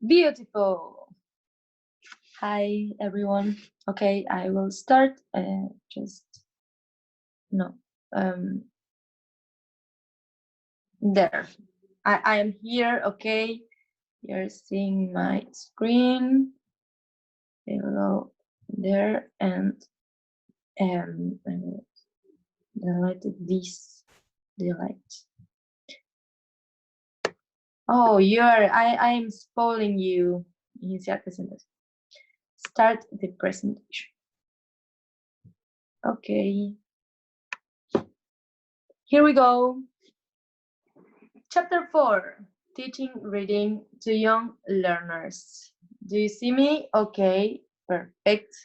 Beautiful. Hi, everyone. Okay, I will start. No. There. I am here. Okay, you're seeing my screen. Hello there, and delete this. Delete. Oh, I'm spoiling you. Iniciar presentación. Start the presentation. Okay. Here we go. Chapter 4, Teaching Reading to Young Learners. Do you see me? Okay, perfect.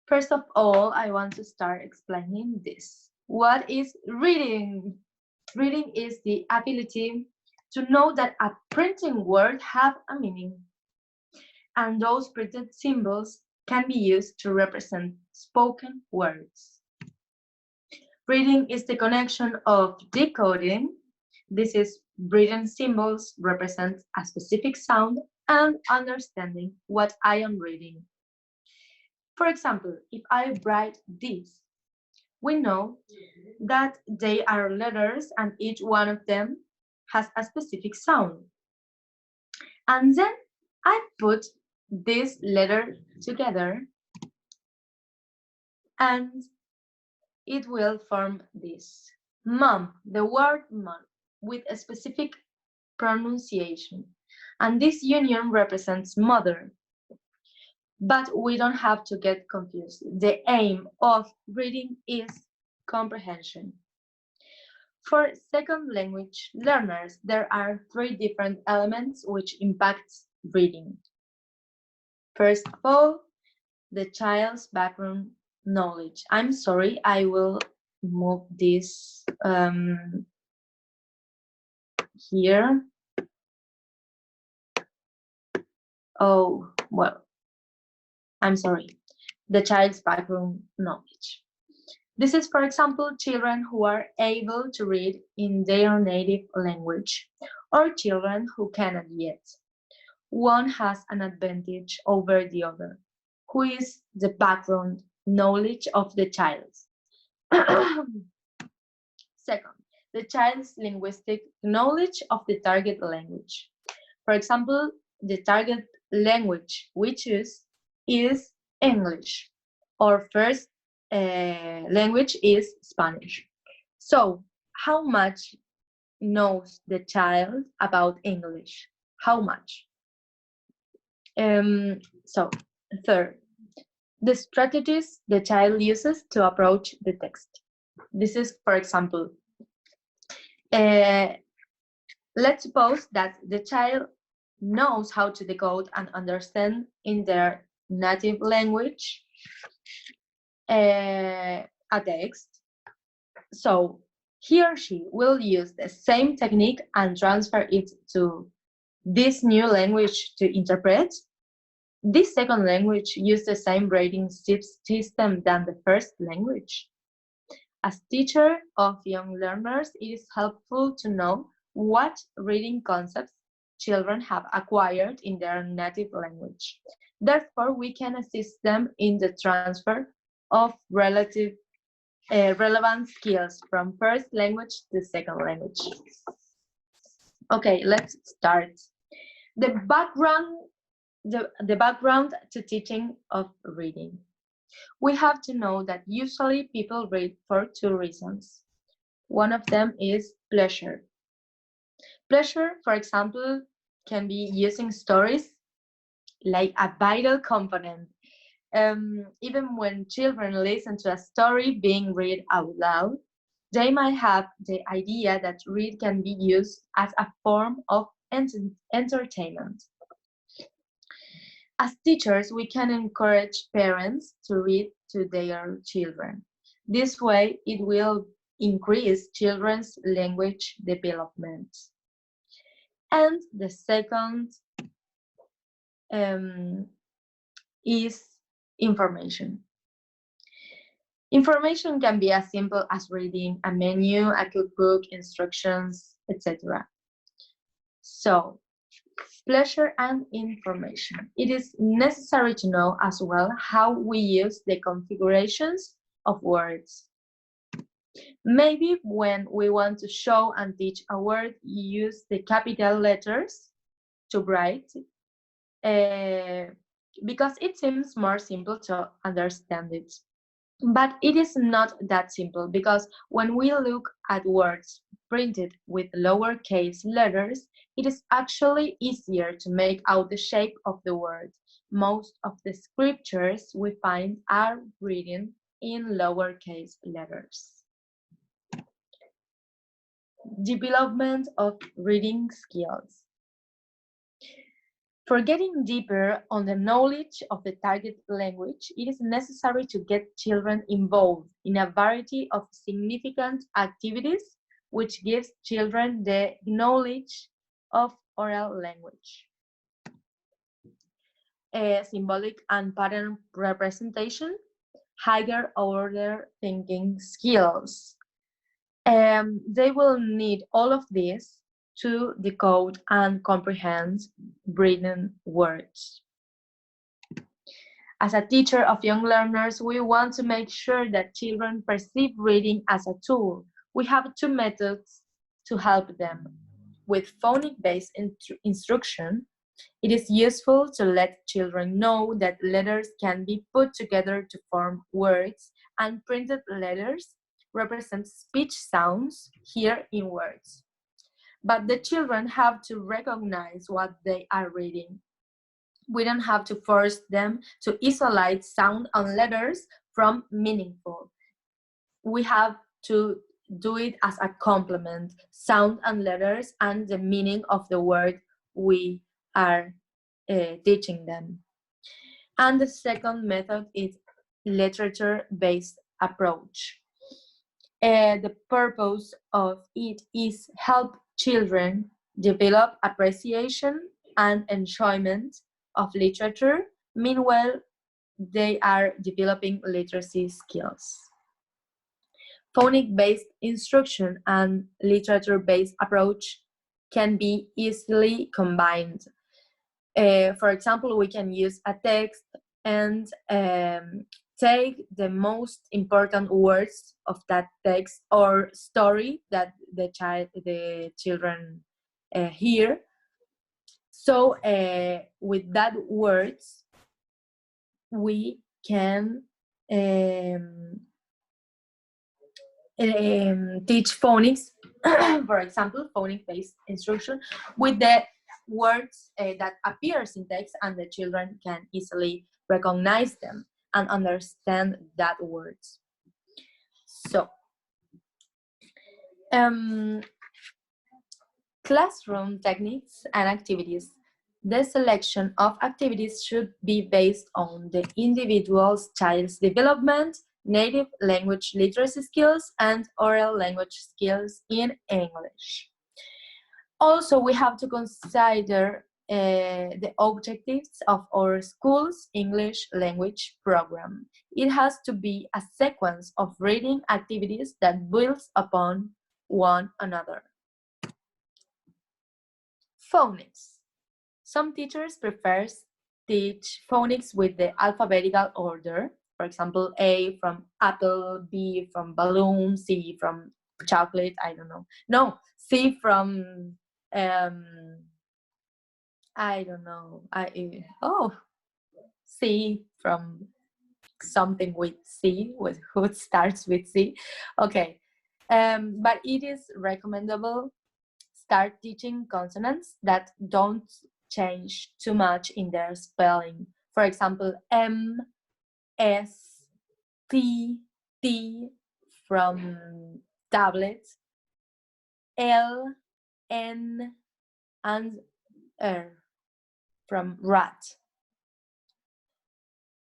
First of all, I want to start explaining this. What is reading? Reading is the ability to know that a printed word have a meaning, and those printed symbols can be used to represent spoken words. Reading is the connection of decoding. This is written symbols represent a specific sound and understanding what I am reading. For example, if I write this, we know that they are letters and each one of them has a specific sound. And then I put this letter together and it will form this. Mom, the word mom, with a specific pronunciation. And this union represents mother. But we don't have to get confused. The aim of reading is comprehension. For second language learners, there are 3 different elements which impact reading. First of all, the child's background knowledge. I'm sorry, I will move this here. Oh, well, I'm sorry. The child's background knowledge. This is, for example, children who are able to read in their native language, or children who cannot yet. One has an advantage over the other, who is the background knowledge of the child. Second, the child's linguistic knowledge of the target language. For example, the target language we choose is English. Our first language is Spanish. So, how much knows the child about English? How much? So, third, the strategies the child uses to approach the text. This is, for example, let's suppose that the child knows how to decode and understand in their native language a text. So he or she will use the same technique and transfer it to this new language to interpret. This second language uses the same rating system than the first language. As teacher of young learners, it is helpful to know what reading concepts children have acquired in their native language. Therefore, we can assist them in the transfer of relevant skills from first language to second language. Okay, let's start. The background to teaching of reading. We have to know that usually people read for 2 reasons. One of them is pleasure. Pleasure, for example, can be using stories like a vital component. Even when children listen to a story being read out loud, they might have the idea that read can be used as a form of entertainment. As teachers, we can encourage parents to read to their children. This way, it will increase children's language development. And the second is information. Information can be as simple as reading a menu, a cookbook, instructions, etc. So, pleasure and information. It is necessary to know as well how we use the configurations of words. Maybe when we want to show and teach a word, use the capital letters to write, because it seems more simple to understand it. But it is not that simple, because when we look at words printed with lowercase letters, it is actually easier to make out the shape of the word. Most of the scriptures we find are written in lowercase letters. Development of reading skills. For getting deeper on the knowledge of the target language, it is necessary to get children involved in a variety of significant activities, which gives children the knowledge of oral language. Symbolic and pattern representation, higher order thinking skills. They will need all of this to decode and comprehend written words. As a teacher of young learners, we want to make sure that children perceive reading as a tool. We have two methods to help them. With phonic-based instruction, it is useful to let children know that letters can be put together to form words, and printed letters represent speech sounds here in words. But the children have to recognize what they are reading. We don't have to force them to isolate sound and letters from meaningful. We have to do it as a complement, sound and letters and the meaning of the word we are teaching them. And the second method is literature-based approach. The purpose of it is help children develop appreciation and enjoyment of literature. Meanwhile, they are developing literacy skills. Phonic-based instruction and literature-based approach can be easily combined. For example, we can use a text and take the most important words of that text or story that the children hear. So with that words, we can teach phonics, for example, phonic-based instruction with the words that appears in text, and the children can easily recognize them and understand that words. So, classroom techniques and activities. The selection of activities should be based on the individual's child's development, native language literacy skills, and oral language skills in English. Also, we have to consider the objectives of our school's English language program. It has to be a sequence of reading activities that builds upon one another. Phonics. Some teachers prefer teach phonics with the alphabetical order. For example, A from apple, B from balloon, C from chocolate, I don't know. No, C from, I don't know. C from something with C, with who starts with C. Okay, but it is recommendable start teaching consonants that don't change too much in their spelling. For example, M, S, T, T from tablet, L, N, and R from rat.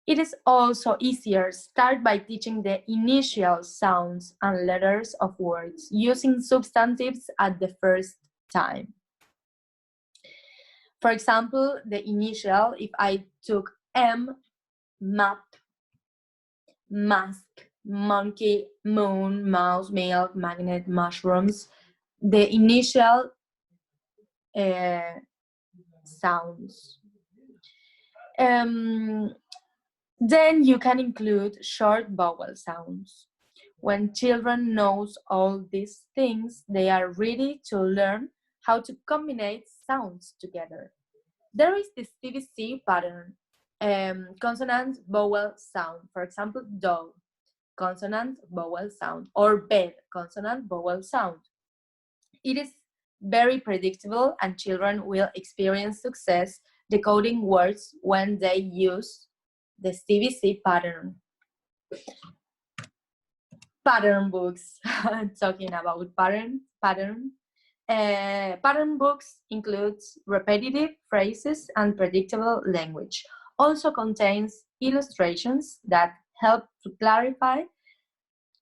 It is also easier start by teaching the initial sounds and letters of words using substantives at the first time. For example, the initial, if I took M, map, mask, monkey, moon, mouse, milk, magnet, mushrooms, the initial sounds. Then you can include short vowel sounds. When children knows all these things, they are ready to learn how to combine sounds together. There is this TVC pattern, consonant vowel sound. For example, dog, consonant vowel sound, or bed, consonant vowel sound. It is very predictable, and children will experience success decoding words when they use the TVC pattern. Pattern books. Talking about pattern. Pattern books includes repetitive phrases and predictable language. Also contains illustrations that help to clarify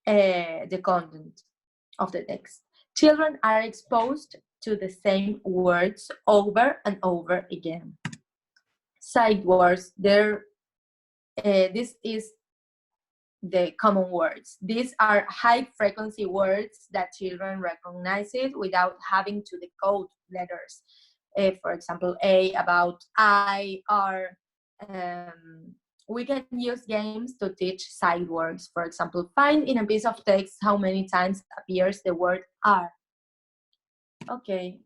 the content of the text. Children are exposed to the same words over and over again. Sight words, this is the common words. These are high frequency words that children recognize it without having to decode letters. For example, A about I, R. We can use games to teach sight words. For example, find in a piece of text how many times appears the word are. Okay,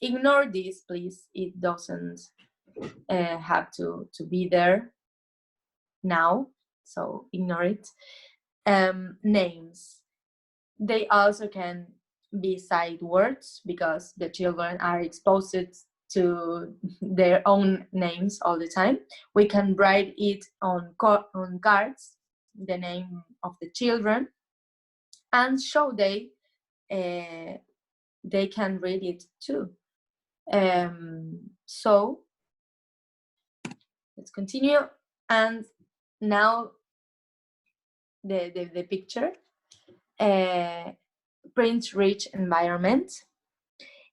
ignore this, please. It doesn't have to be there now, so ignore it. Names. They also can be sight words because the children are exposed to their own names all the time. We can write it on cards, the name of the children, and show they can read it too. So let's continue. And now the picture. Print-rich environment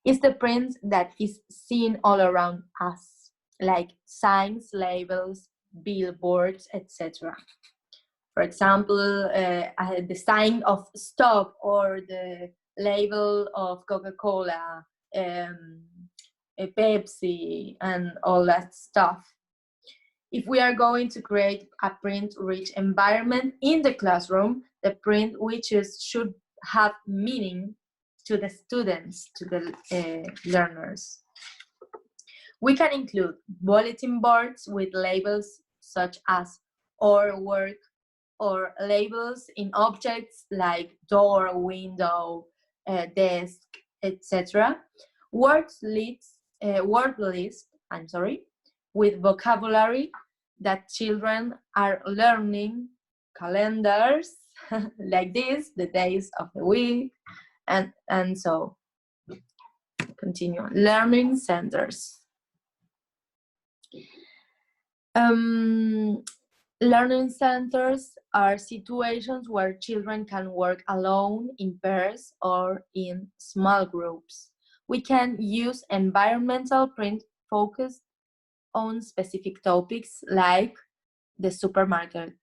is the print that is seen all around us, like signs, labels, billboards, etc. For example, the sign of stop or the label of Coca-Cola, Pepsi, and all that stuff. If we are going to create a print-rich environment in the classroom, the print we choose should have meaning to the students, to the learners. We can include bulletin boards with labels such as or work, or labels in objects like door, window, desk, etc. Word list, with vocabulary that children are learning, calendars like this, the days of the week, and so continue. Learning centers. Learning centers are situations where children can work alone, in pairs, or in small groups. We can use environmental print focused on specific topics like the supermarket.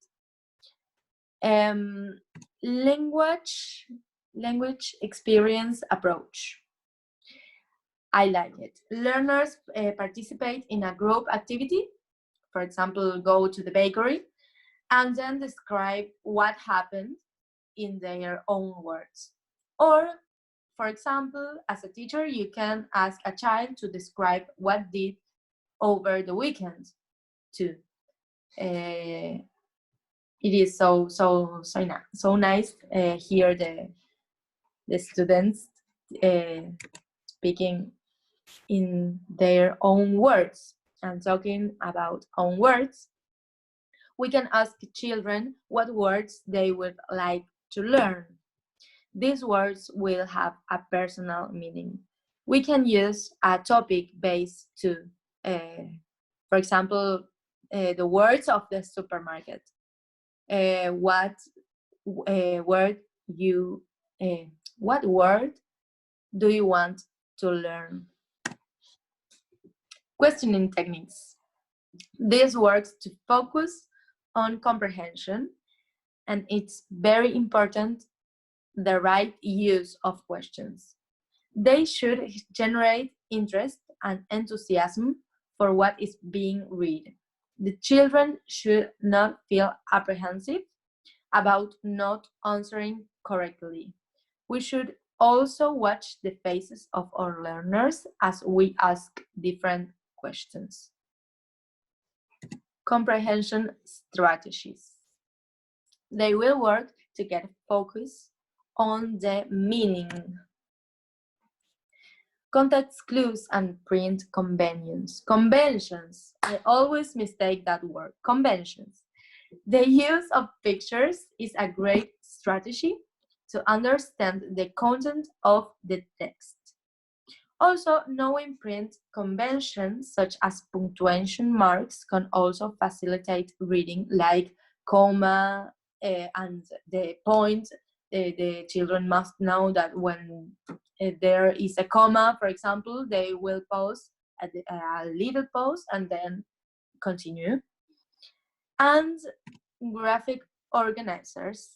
Language experience approach. I like it. Learners participate in a group activity, for example, go to the bakery, and then describe what happened in their own words. Or, for example, as a teacher, you can ask a child to describe what did over the weekend too. It is so nice hear the students speaking in their own words and talking about own words. We can ask children what words they would like to learn. These words will have a personal meaning. We can use a topic based too. For example, the words of the supermarket. What word do you want to learn? Questioning techniques. This works to focus on comprehension, and it's very important the right use of questions. They should generate interest and enthusiasm for what is being read. The children should not feel apprehensive about not answering correctly. We should also watch the faces of our learners as we ask different questions. Comprehension strategies. They will work to get focus on the meaning. Context clues and print conventions. Conventions. I always mistake that word. Conventions. The use of pictures is a great strategy to understand the content of the text. Also, knowing print conventions such as punctuation marks can also facilitate reading, like comma and the point. The children must know that when there is a comma, for example, they will pause a little pause and then continue. And graphic organizers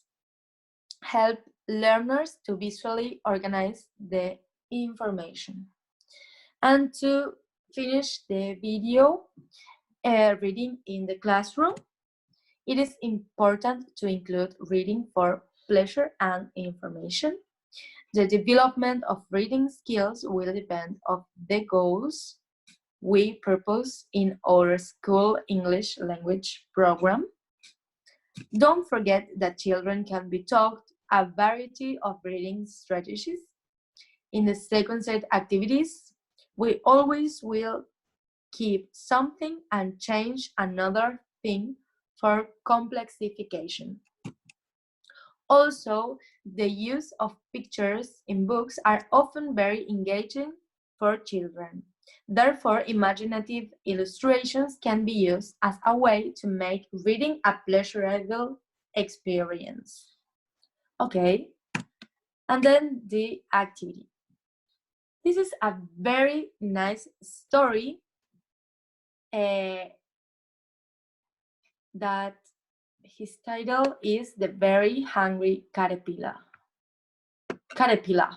help learners to visually organize the information. And to finish the video, reading in the classroom, it is important to include reading for pleasure and information. The development of reading skills will depend on the goals we propose in our school English language program. Don't forget that children can be taught a variety of reading strategies. In the second set activities, we always will keep something and change another thing for complexification. Also, the use of pictures in books are often very engaging for children. Therefore, imaginative illustrations can be used as a way to make reading a pleasurable experience. Okay, and then the activity. This is a very nice story that his title is The Very Hungry Caterpillar. Caterpillar.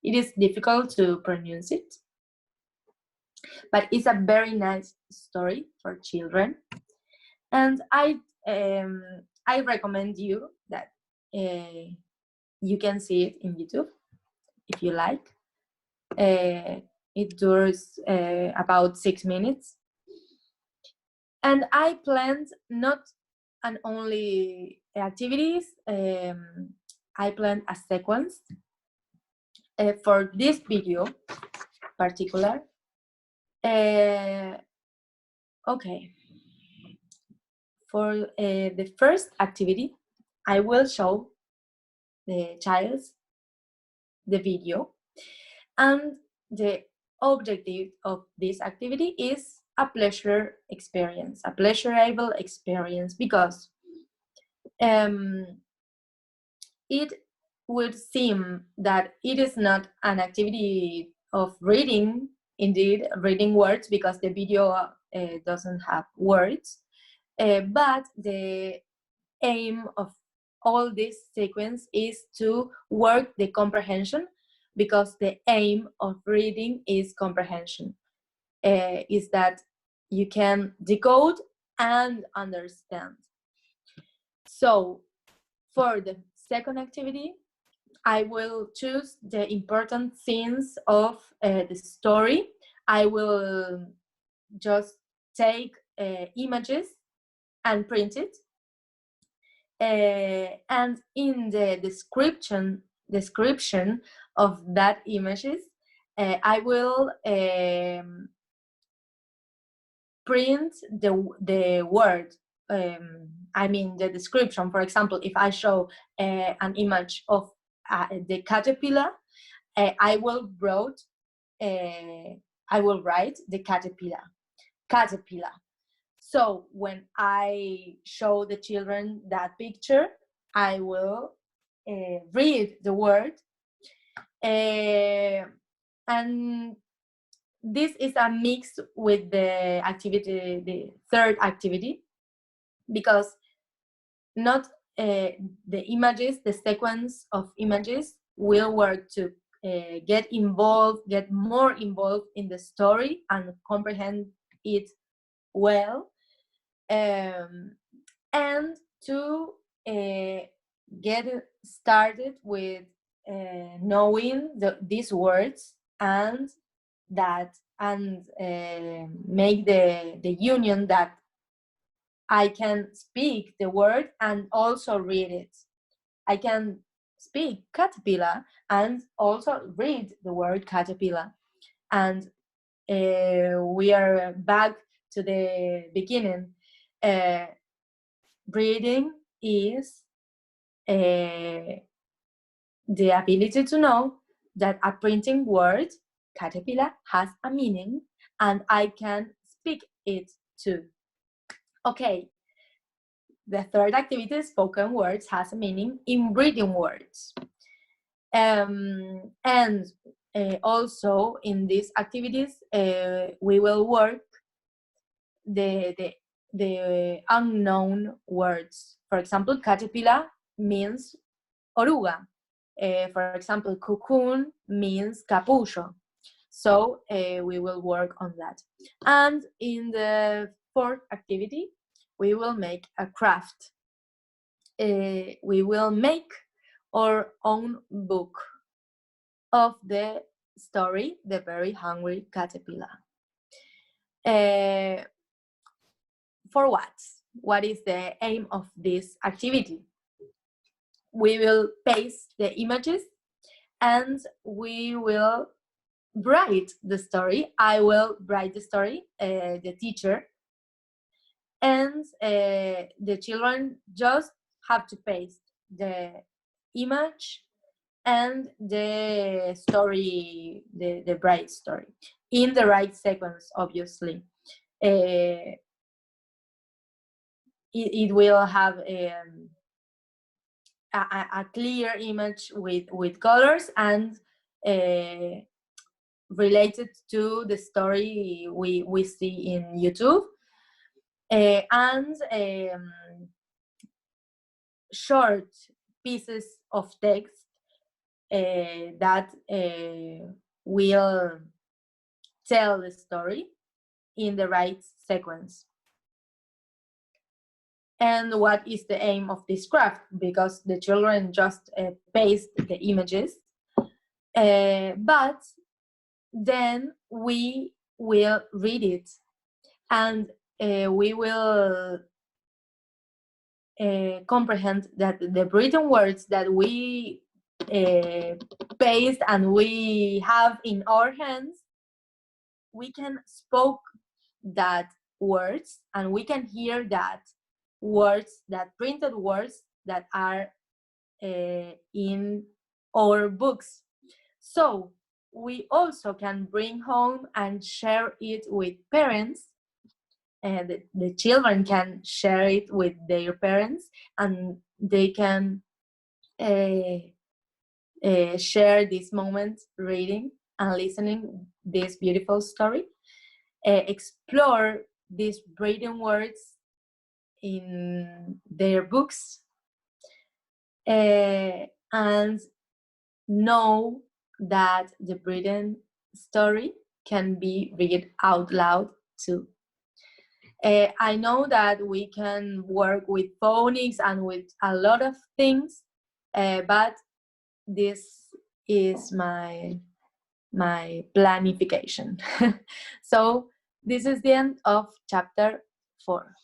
It is difficult to pronounce it, but it's a very nice story for children. And I recommend you that you can see it in YouTube if you like. It dures about 6 minutes. And I planned not only activities, I planned a sequence for this video particular. Okay. For the first activity, I will show the child the video, and the objective of this activity is a pleasurable experience, because it would seem that it is not an activity of reading, indeed, reading words, because the video doesn't have words, but the aim of all this sequence is to work the comprehension, because the aim of reading is comprehension, is that you can decode and understand. So for the second activity, I will choose the important scenes of the story. I will just take images and print it. And in the description of that images, I will print the word. I mean the description. For example, if I show an image of the caterpillar, I will write the caterpillar. So when I show the children that picture, I will read the word, and this is a mix with the activity, the third activity, because not the images, the sequence of images will work to get more involved in the story and comprehend it well, and to get started with knowing these words, and make the union that I can speak the word and also read it. I can speak caterpillar and also read the word caterpillar. And we are back to the beginning. Reading is the ability to know that a printing word, caterpillar, has a meaning, and I can speak it too. Okay, the third activity, spoken words, has a meaning in reading words. And also in these activities, we will work the unknown words. For example, caterpillar means oruga. For example, cocoon means capullo. So we will work on that. And in the fourth activity, we will make a craft. We will make our own book of the story, The Very Hungry Caterpillar. For what? What is the aim of this activity? We will paste the images and we will write the story. I will write the story, the teacher, and the children just have to paste the image and the story, the bright story, in the right sequence, obviously. It will have a clear image with colors and related to the story we see in YouTube, and short pieces of text that will tell the story in the right sequence. And what is the aim of this craft? Because the children just paste the images, but then we will read it, and we will comprehend that the written words that we paste and we have in our hands, we can spoke that words, and we can hear that words, that printed words that are in our books. So we also can bring home and share it with parents, and the children can share it with their parents, and they can share this moment reading and listening this beautiful story, explore these written words in their books, and know that the written story can be read out loud too. I know that we can work with phonics and with a lot of things, but this is my planification. So this is the end of chapter 4.